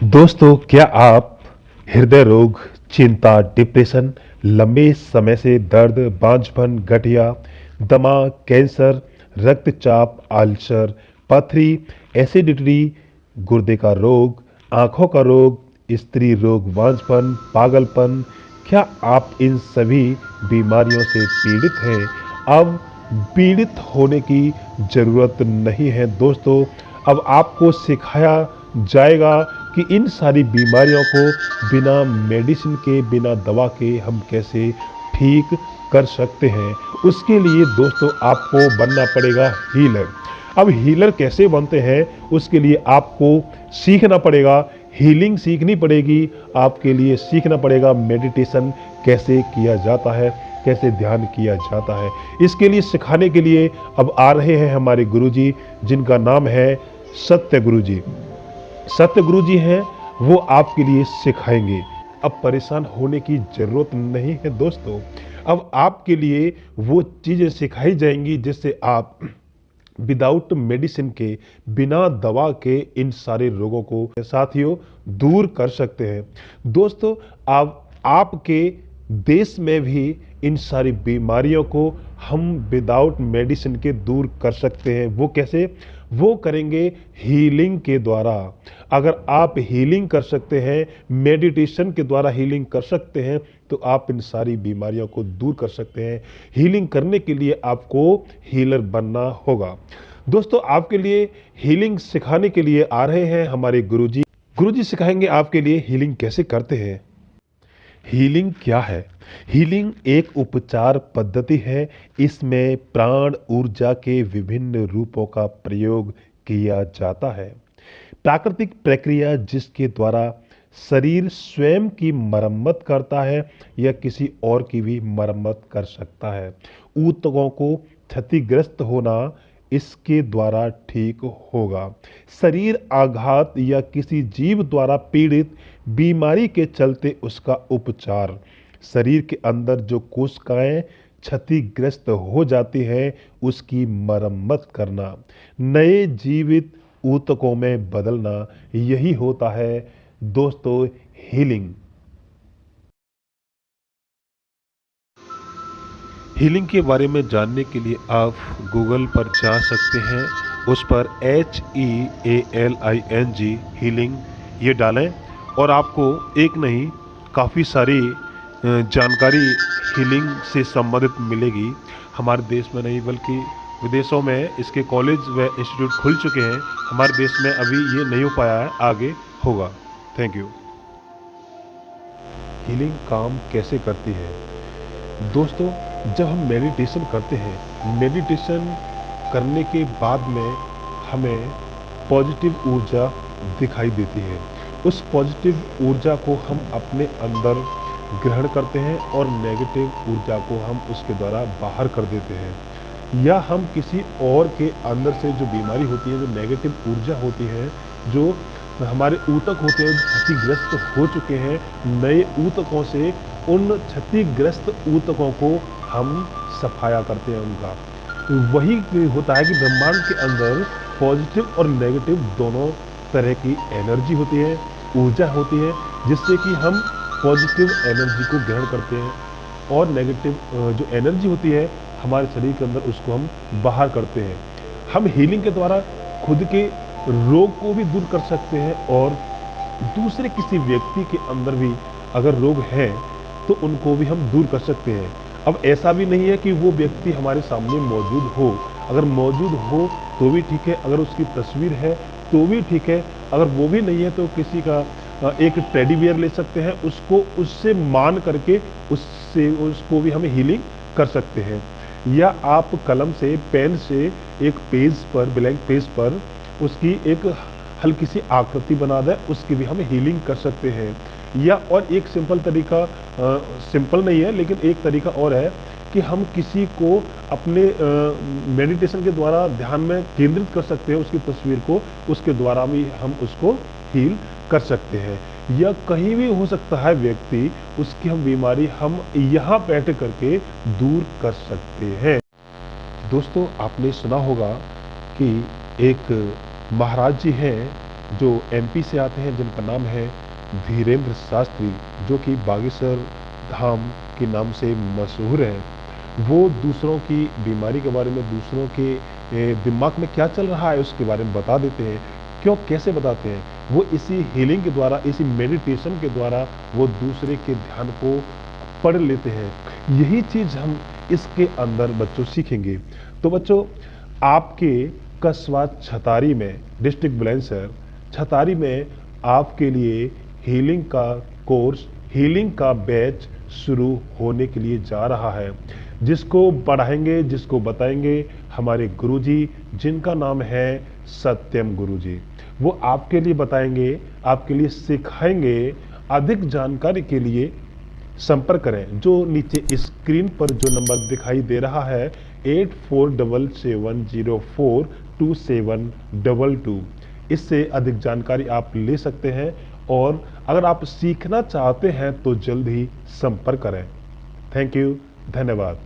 दोस्तों, क्या आप हृदय रोग, चिंता, डिप्रेशन, लंबे समय से दर्द, बांझपन, गठिया, दमा, कैंसर, रक्तचाप, अल्सर, पथरी, एसिडिटी, गुर्दे का रोग, आंखों का रोग, स्त्री रोग, बांझपन, पागलपन, क्या आप इन सभी बीमारियों से पीड़ित हैं? अब पीड़ित होने की ज़रूरत नहीं है दोस्तों। अब आपको सिखाया जाएगा कि इन सारी बीमारियों को बिना मेडिसिन के, बिना दवा के हम कैसे ठीक कर सकते हैं। उसके लिए दोस्तों आपको बनना पड़ेगा हीलर। अब हीलर कैसे बनते हैं, उसके लिए आपको सीखना पड़ेगा, हीलिंग सीखनी पड़ेगी। आपके लिए सीखना पड़ेगा मेडिटेशन कैसे किया जाता है, कैसे ध्यान किया जाता है। इसके लिए सिखाने के लिए अब आ रहे हैं हमारे गुरुजी, जिनका नाम है सत्य गुरुजी। सत्य गुरु जी हैं, वो आपके लिए सिखाएंगे। अब परेशान होने की जरूरत नहीं है दोस्तों। अब आपके लिए वो चीजें सिखाई जाएंगी जिससे आप विदाउट मेडिसिन के, बिना दवा के इन सारे रोगों को साथियों दूर कर सकते हैं। दोस्तों, आप आपके देश में भी इन सारी बीमारियों को हम विदाउट मेडिसिन के दूर कर सकते हैं। वो कैसे? वो करेंगे हीलिंग के द्वारा। अगर आप हीलिंग कर सकते हैं, मेडिटेशन के द्वारा हीलिंग कर सकते हैं, तो आप इन सारी बीमारियों को दूर कर सकते हैं। हीलिंग करने के लिए आपको हीलर बनना होगा। दोस्तों, आपके लिए हीलिंग सिखाने के लिए आ रहे हैं हमारे गुरुजी। गुरुजी सिखाएंगे आपके लिए हीलिंग कैसे करते हैं। हीलिंग क्या है? हीलिंग एक उपचार पद्धति है। इसमें प्राण ऊर्जा के विभिन्न रूपों का प्रयोग किया जाता है। प्राकृतिक प्रक्रिया जिसके द्वारा शरीर स्वयं की मरम्मत करता है या किसी और की भी मरम्मत कर सकता है। ऊतकों को क्षतिग्रस्त होना इसके द्वारा ठीक होगा। शरीर आघात या किसी जीव द्वारा पीड़ित बीमारी के चलते उसका उपचार। शरीर के अंदर जो कोशिकाएं क्षतिग्रस्त हो जाती हैं, उसकी मरम्मत करना, नए जीवित ऊतकों में बदलना, यही होता है दोस्तों हीलिंग। हीलिंग के बारे में जानने के लिए आप गूगल पर जा सकते हैं। उस पर HEALING हीलिंग ये डालें और आपको एक नहीं, काफ़ी सारी जानकारी हीलिंग से संबंधित मिलेगी। हमारे देश में नहीं बल्कि विदेशों में इसके कॉलेज व इंस्टीट्यूट खुल चुके हैं। हमारे देश में अभी ये नहीं हो पाया है, आगे होगा। Thank you. हीलिंग काम कैसे करती है? दोस्तों, जब हम मेडिटेशन करते हैं, मेडिटेशन करने के बाद में हमें पॉजिटिव ऊर्जा दिखाई देती है। उस पॉजिटिव ऊर्जा को हम अपने अंदर ग्रहण करते हैं और नेगेटिव ऊर्जा को हम उसके द्वारा बाहर कर देते हैं। या हम किसी और के अंदर से जो बीमारी होती है, जो नेगेटिव ऊर्जा होती है, जो हमारे ऊतक होते हैं, क्षतिग्रस्त हो चुके हैं, नए ऊतकों से उन क्षतिग्रस्त ऊतकों को हम सफाया करते हैं उनका। वही होता है कि ब्रह्मांड के अंदर पॉजिटिव और नेगेटिव दोनों तरह की एनर्जी होती है, ऊर्जा होती है, जिससे कि हम पॉजिटिव एनर्जी को ग्रहण करते हैं और नेगेटिव जो एनर्जी होती है हमारे शरीर के अंदर, उसको हम बाहर करते हैं। हम हीलिंग के द्वारा खुद के रोग को भी दूर कर सकते हैं और दूसरे किसी व्यक्ति के अंदर भी अगर रोग है तो उनको भी हम दूर कर सकते हैं। अब ऐसा भी नहीं है कि वो व्यक्ति हमारे सामने मौजूद हो। अगर मौजूद हो तो भी ठीक है, अगर उसकी तस्वीर है तो भी ठीक है। अगर वो भी नहीं है तो किसी का एक टेडी बियर ले सकते हैं, उसको उससे मान करके उससे उसको भी हम हीलिंग कर सकते हैं। या आप कलम से, पेन से एक पेज पर, ब्लैंक पेज पर उसकी एक हल्की सी आकृति बना दें, उसकी भी हम हीलिंग कर सकते हैं। या और एक सिंपल तरीका, सिंपल नहीं है लेकिन एक तरीका और है कि हम किसी को अपने मेडिटेशन के द्वारा ध्यान में केंद्रित कर सकते हैं, उसकी तस्वीर को, उसके द्वारा भी हम उसको हील कर सकते हैं। या कहीं भी हो सकता है व्यक्ति, उसकी हम बीमारी हम यहाँ बैठ करके दूर कर सकते हैं। दोस्तों, आपने सुना होगा कि एक महाराज जी हैं, जो एमपी से आते हैं, जिनका नाम है धीरेन्द्र शास्त्री, जो कि बागेश्वर धाम के नाम से मशहूर है। वो दूसरों की बीमारी के बारे में, दूसरों के दिमाग में क्या चल रहा है उसके बारे में बता देते हैं। क्यों, कैसे बताते हैं? वो इसी हीलिंग के द्वारा, इसी मेडिटेशन के द्वारा वो दूसरे के ध्यान को पढ़ लेते हैं। यही चीज हम इसके अंदर बच्चों सीखेंगे। तो बच्चों, आपके कस्बा छतारी में, डिस्ट्रिक्ट बुलंदशहर छतारी में आपके लिए हीलिंग का कोर्स, हीलिंग का बैच शुरू होने के लिए जा रहा है, जिसको पढ़ाएंगे, जिसको बताएंगे हमारे गुरुजी, जिनका नाम है सत्यम गुरुजी। वो आपके लिए बताएंगे, आपके लिए सिखाएंगे। अधिक जानकारी के लिए संपर्क करें, जो नीचे स्क्रीन पर जो नंबर दिखाई दे रहा है 8477042722। इससे अधिक जानकारी आप ले सकते हैं, और अगर आप सीखना चाहते हैं तो जल्द ही संपर्क करें। थैंक यू, धन्यवाद।